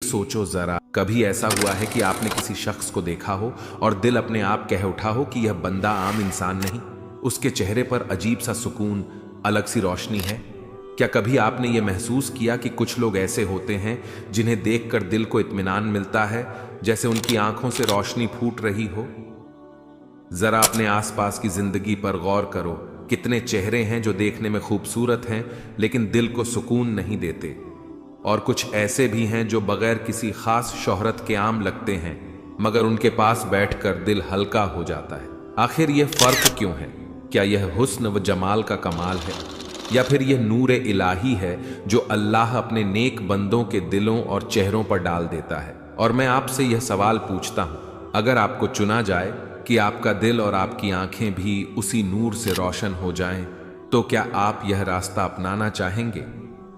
सोचो जरा, कभी ऐसा हुआ है कि आपने किसी शख्स को देखा हो और दिल अपने आप कह उठा हो कि यह बंदा आम इंसान नहीं, उसके चेहरे पर अजीब सा सुकून, अलग सी रोशनी है। क्या कभी आपने यह महसूस किया कि कुछ लोग ऐसे होते हैं जिन्हें देखकर दिल को इत्मीनान मिलता है, जैसे उनकी आंखों से रोशनी फूट रही हो? जरा अपने आसपास की जिंदगी पर गौर करो, कितने चेहरे हैं जो देखने में खूबसूरत हैं लेकिन दिल को सुकून नहीं देते, और कुछ ऐसे भी हैं जो बगैर किसी खास शोहरत के आम लगते हैं मगर उनके पास बैठकर दिल हल्का हो जाता है। आखिर यह फर्क क्यों है? क्या यह हुस्न व जमाल का कमाल है, या फिर यह नूर इलाही है जो अल्लाह अपने नेक बंदों के दिलों और चेहरों पर डाल देता है? और मैं आपसे यह सवाल पूछता हूं, अगर आपको चुना जाए कि आपका दिल और आपकी आंखें भी उसी नूर से रोशन हो जाएं, तो क्या आप यह रास्ता अपनाना चाहेंगे,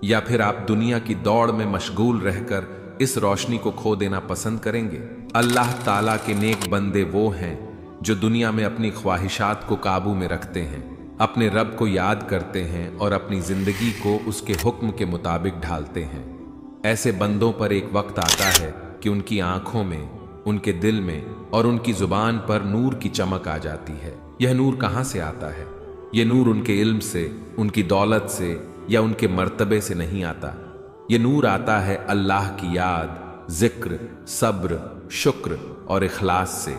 या फिर आप दुनिया की दौड़ में मशगूल रहकर इस रोशनी को खो देना पसंद करेंगे? अल्लाह ताला के नेक बंदे वो हैं जो दुनिया में अपनी ख्वाहिशात को काबू में रखते हैं, अपने रब को याद करते हैं और अपनी जिंदगी को उसके हुक्म के मुताबिक ढालते हैं। ऐसे बंदों पर एक वक्त आता है कि उनकी आंखों में, उनके दिल में और उनकी जुबान पर नूर की चमक आ जाती है। यह नूर कहां से आता है? यह नूर उनके इल्म से, उनकी दौलत से या उनके मर्तबे से नहीं आता। यह नूर आता है अल्लाह की याद, जिक्र, सब्र, शुक्र और इखलास से।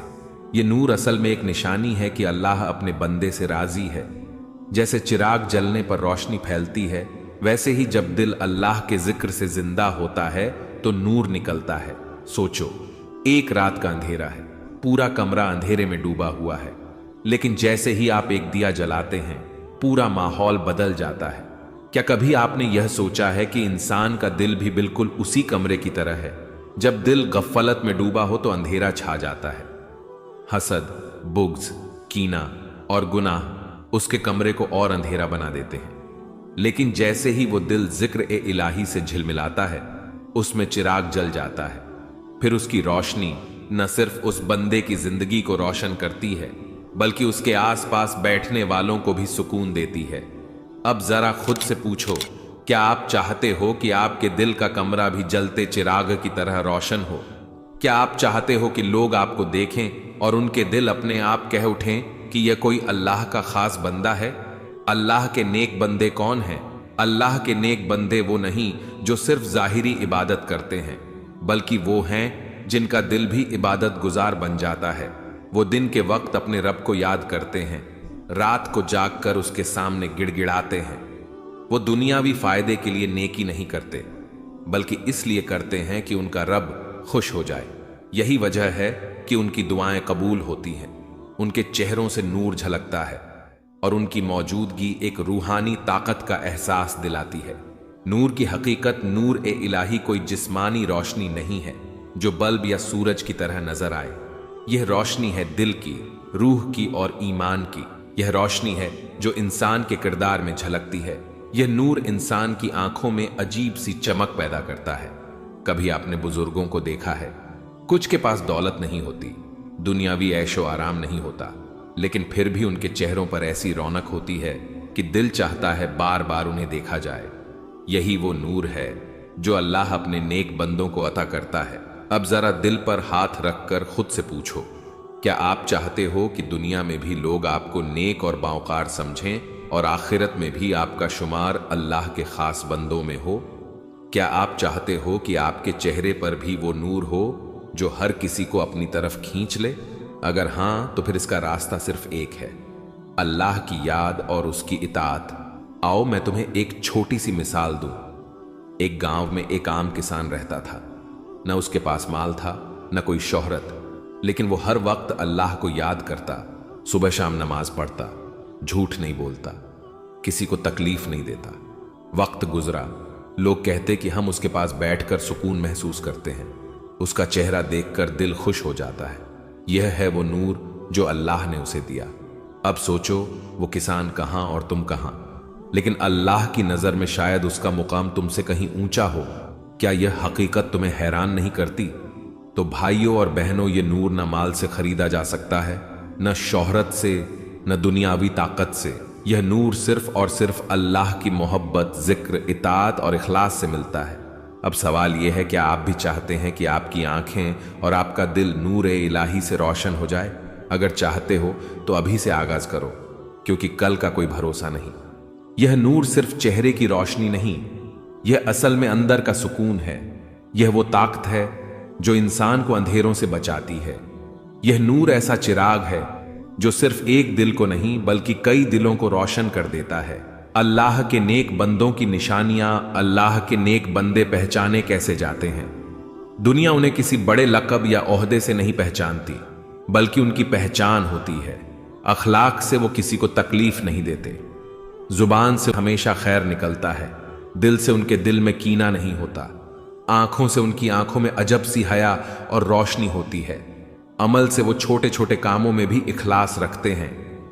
यह नूर असल में एक निशानी है कि अल्लाह अपने बंदे से राजी है। जैसे चिराग जलने पर रोशनी फैलती है, वैसे ही जब दिल अल्लाह के जिक्र से जिंदा होता है तो नूर निकलता है। सोचो, एक रात का अंधेरा है, पूरा कमरा अंधेरे में डूबा हुआ है, लेकिन जैसे ही आप एक दिया जलाते हैं पूरा माहौल बदल जाता है। क्या कभी आपने यह सोचा है कि इंसान का दिल भी बिल्कुल उसी कमरे की तरह है? जब दिल गफलत में डूबा हो तो अंधेरा छा जाता है। हसद, बुग्ज, कीना और गुनाह उसके कमरे को और अंधेरा बना देते हैं। लेकिन जैसे ही वो दिल जिक्र ए इलाही से झिलमिलाता है, उसमें चिराग जल जाता है। फिर उसकी रोशनी न सिर्फ उस बंदे की जिंदगी को रोशन करती है, बल्कि उसके आसपास बैठने वालों को भी सुकून देती है। अब जरा खुद से पूछो, क्या आप चाहते हो कि आपके दिल का कमरा भी जलते चिराग की तरह रोशन हो? क्या आप चाहते हो कि लोग आपको देखें और उनके दिल अपने आप कह उठें कि यह कोई अल्लाह का खास बंदा है? अल्लाह के नेक बंदे कौन हैं? अल्लाह के नेक बंदे वो नहीं जो सिर्फ जाहिरी इबादत करते हैं, बल्कि वो हैं जिनका दिल भी इबादत गुजार बन जाता है। वो दिन के वक्त अपने रब को याद करते हैं, रात को जागकर उसके सामने गिड़गिड़ाते हैं। वो दुनियावी फायदे के लिए नेकी नहीं करते, बल्कि इसलिए करते हैं कि उनका रब खुश हो जाए। यही वजह है कि उनकी दुआएं कबूल होती हैं, उनके चेहरों से नूर झलकता है और उनकी मौजूदगी एक रूहानी ताकत का एहसास दिलाती है। नूर की हकीकत नूर ए इलाही कोई जिस्मानी रोशनी नहीं है जो बल्ब या सूरज की तरह नजर आए। यह रोशनी है दिल की, रूह की और ईमान की। यह रोशनी है जो इंसान के किरदार में झलकती है। यह नूर इंसान की आंखों में अजीब सी चमक पैदा करता है। कभी आपने बुजुर्गों को देखा है, कुछ के पास दौलत नहीं होती, दुनियावी ऐशो आराम नहीं होता, लेकिन फिर भी उनके चेहरों पर ऐसी रौनक होती है कि दिल चाहता है बार बार उन्हें देखा जाए। यही वो नूर है जो अल्लाह अपने नेक बंदों को अता करता है। अब जरा दिल पर हाथ रखकर खुद से पूछो, क्या आप चाहते हो कि दुनिया में भी लोग आपको नेक और बावकार समझें और आखिरत में भी आपका शुमार अल्लाह के खास बंदों में हो? क्या आप चाहते हो कि आपके चेहरे पर भी वो नूर हो जो हर किसी को अपनी तरफ खींच ले? अगर हां, तो फिर इसका रास्ता सिर्फ एक है, अल्लाह की याद और उसकी इताअत। आओ मैं तुम्हें एक छोटी सी मिसाल दूं। एक गांव में एक आम किसान रहता था। न उसके पास माल था, न कोई शोहरत, लेकिन वो हर वक्त अल्लाह को याद करता, सुबह शाम नमाज पढ़ता, झूठ नहीं बोलता, किसी को तकलीफ नहीं देता। वक्त गुजरा, लोग कहते कि हम उसके पास बैठकर सुकून महसूस करते हैं, उसका चेहरा देखकर दिल खुश हो जाता है। यह है वो नूर जो अल्लाह ने उसे दिया। अब सोचो, वो किसान कहां और तुम कहां, लेकिन अल्लाह की नजर में शायद उसका मुकाम तुमसे कहीं ऊंचा हो। क्या यह हकीकत तुम्हें हैरान नहीं करती? तो भाइयों और बहनों, ये नूर न माल से खरीदा जा सकता है, न शोहरत से, न दुनियावी ताकत से। यह नूर सिर्फ और सिर्फ अल्लाह की मोहब्बत, जिक्र, इताअत और इखलास से मिलता है। अब सवाल यह है, क्या आप भी चाहते हैं कि आपकी आंखें और आपका दिल नूर इलाही से रोशन हो जाए? अगर चाहते हो तो अभी से आगाज करो, क्योंकि कल का कोई भरोसा नहीं। यह नूर सिर्फ चेहरे की रोशनी नहीं, यह असल में अंदर का सुकून है। यह वो ताकत है जो इंसान को अंधेरों से बचाती है। यह नूर ऐसा चिराग है जो सिर्फ एक दिल को नहीं बल्कि कई दिलों को रोशन कर देता है। अल्लाह के नेक बंदों की निशानियां अल्लाह के नेक बंदे पहचाने कैसे जाते हैं? दुनिया उन्हें किसी बड़े लक़ब या ओहदे से नहीं पहचानती, बल्कि उनकी पहचान होती है। अखलाक से वो किसी को तकलीफ नहीं देते, जुबान से हमेशा खैर निकलता है, दिल से उनके दिल में कीना नहीं होता, आंखों से उनकी आंखों में अजब सी हया और रोशनी होती है, अमल से वो छोटे छोटे कामों में भी इखलास रखते हैं।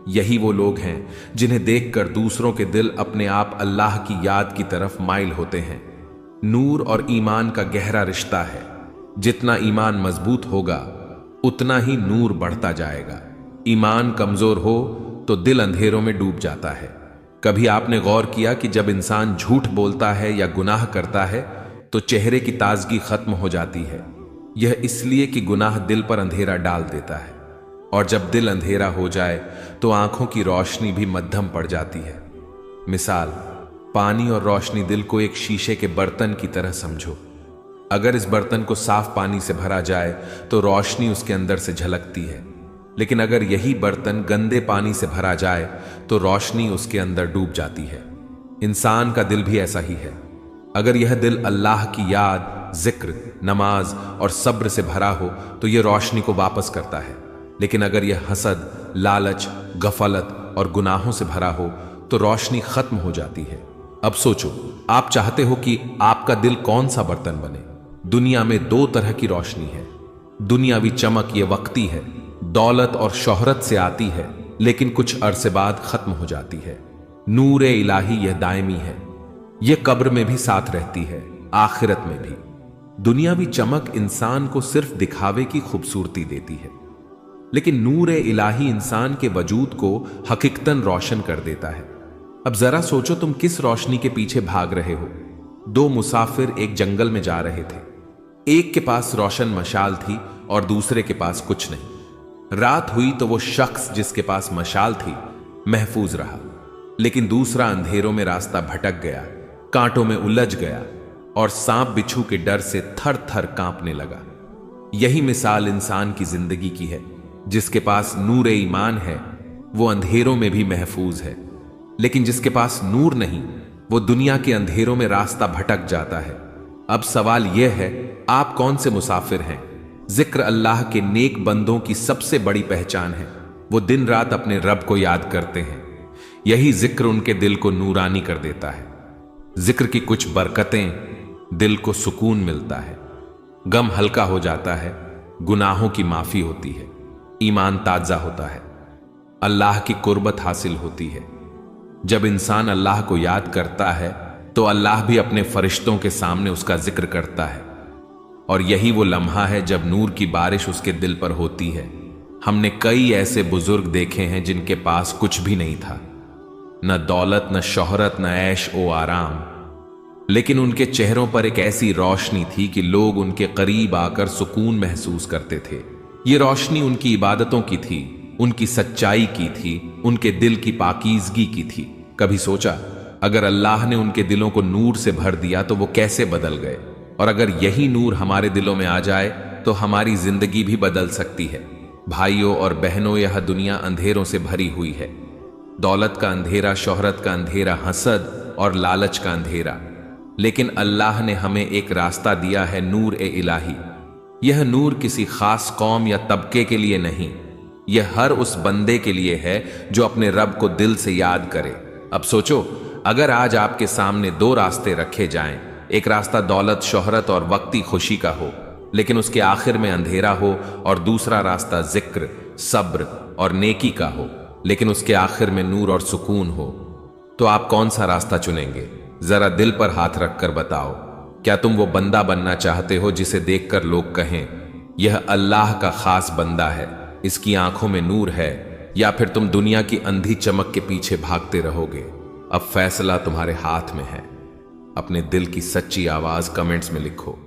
यही वो लोग हैं जिन्हें देखकर दूसरों के दिल अपने आप अल्लाह की याद की तरफ माइल होते हैं। नूर और ईमान का गहरा रिश्ता है। जितना ईमान मजबूत होगा उतना ही नूर बढ़ता जाएगा। ईमान कमजोर हो तो दिल अंधेरों में डूब जाता है। कभी आपने गौर किया कि जब इंसान झूठ बोलता है या गुनाह करता है तो चेहरे की ताजगी खत्म हो जाती है? यह इसलिए कि गुनाह दिल पर अंधेरा डाल देता है, और जब दिल अंधेरा हो जाए तो आंखों की रोशनी भी मध्यम पड़ जाती है। मिसाल, पानी और रोशनी दिल को एक शीशे के बर्तन की तरह समझो। अगर इस बर्तन को साफ पानी से भरा जाए तो रोशनी उसके अंदर से झलकती है, लेकिन अगर यही बर्तन गंदे पानी से भरा जाए तो रोशनी उसके अंदर डूब जाती है। इंसान का दिल भी ऐसा ही है। अगर यह दिल अल्लाह की याद, जिक्र, नमाज और सब्र से भरा हो तो यह रोशनी को वापस करता है, लेकिन अगर यह हसद, लालच, गफलत और गुनाहों से भरा हो तो रोशनी खत्म हो जाती है। अब सोचो, आप चाहते हो कि आपका दिल कौन सा बर्तन बने? दुनिया में दो तरह की रोशनी है। दुनियावी चमक ये वक्ती है, दौलत और शोहरत से आती है, लेकिन कुछ अरसे बाद खत्म हो जाती है। नूर इलाही यह दायमी है, यह कब्र में भी साथ रहती है, आखिरत में भी। दुनियावी चमक इंसान को सिर्फ दिखावे की खूबसूरती देती है, लेकिन नूर इलाही इंसान के वजूद को हकीकतन रोशन कर देता है। अब जरा सोचो, तुम किस रोशनी के पीछे भाग रहे हो? दो मुसाफिर एक जंगल में जा रहे थे। एक के पास रोशन मशाल थी और दूसरे के पास कुछ नहीं। रात हुई तो वो शख्स जिसके पास मशाल थी महफूज रहा, लेकिन दूसरा अंधेरों में रास्ता भटक गया, कांटों में उलझ गया और सांप बिच्छू के डर से थर थर कांपने लगा। यही मिसाल इंसान की जिंदगी की है। जिसके पास नूर ईमान है वो अंधेरों में भी महफूज है, लेकिन जिसके पास नूर नहीं वो दुनिया के अंधेरों में रास्ता भटक जाता है। अब सवाल यह है, आप कौन से मुसाफिर हैं? जिक्र अल्लाह के नेक बंदों की सबसे बड़ी पहचान है। वो दिन रात अपने रब को याद करते हैं। यही जिक्र उनके दिल को नूरानी कर देता है। जिक्र की कुछ बरकतें, दिल को सुकून मिलता है, गम हल्का हो जाता है, गुनाहों की माफी होती है, ईमान ताजा होता है, अल्लाह की कुर्बत हासिल होती है। जब इंसान अल्लाह को याद करता है तो अल्लाह भी अपने फरिश्तों के सामने उसका जिक्र करता है, और यही वो लम्हा है जब नूर की बारिश उसके दिल पर होती है। हमने कई ऐसे बुजुर्ग देखे हैं जिनके पास कुछ भी नहीं था, न दौलत, न शोहरत, न ऐश ओ आराम, लेकिन उनके चेहरों पर एक ऐसी रोशनी थी कि लोग उनके करीब आकर सुकून महसूस करते थे। ये रोशनी उनकी इबादतों की थी, उनकी सच्चाई की थी, उनके दिल की पाकीज़गी की थी। कभी सोचा, अगर अल्लाह ने उनके दिलों को नूर से भर दिया तो वो कैसे बदल गए? और अगर यही नूर हमारे दिलों में आ जाए तो हमारी जिंदगी भी बदल सकती है। भाइयों और बहनों, यह दुनिया अंधेरों से भरी हुई है। दौलत का अंधेरा, शोहरत का अंधेरा, हसद और लालच का अंधेरा, लेकिन अल्लाह ने हमें एक रास्ता दिया है, नूर इलाही। यह नूर किसी खास कौम या तबके के लिए नहीं, यह हर उस बंदे के लिए है जो अपने रब को दिल से याद करे। अब सोचो, अगर आज आपके सामने दो रास्ते रखे जाएं, एक रास्ता दौलत, शोहरत और वक्ती खुशी का हो, लेकिन उसके आखिर में अंधेरा हो, और दूसरा रास्ता जिक्र, सब्र और नेकी का हो, लेकिन उसके आखिर में नूर और सुकून हो, तो आप कौन सा रास्ता चुनेंगे? जरा दिल पर हाथ रखकर बताओ। क्या तुम वो बंदा बनना चाहते हो जिसे देखकर लोग कहें, यह अल्लाह का खास बंदा है, इसकी आंखों में नूर है? या फिर तुम दुनिया की अंधी चमक के पीछे भागते रहोगे? अब फैसला तुम्हारे हाथ में है। अपने दिल की सच्ची आवाज कमेंट्स में लिखो।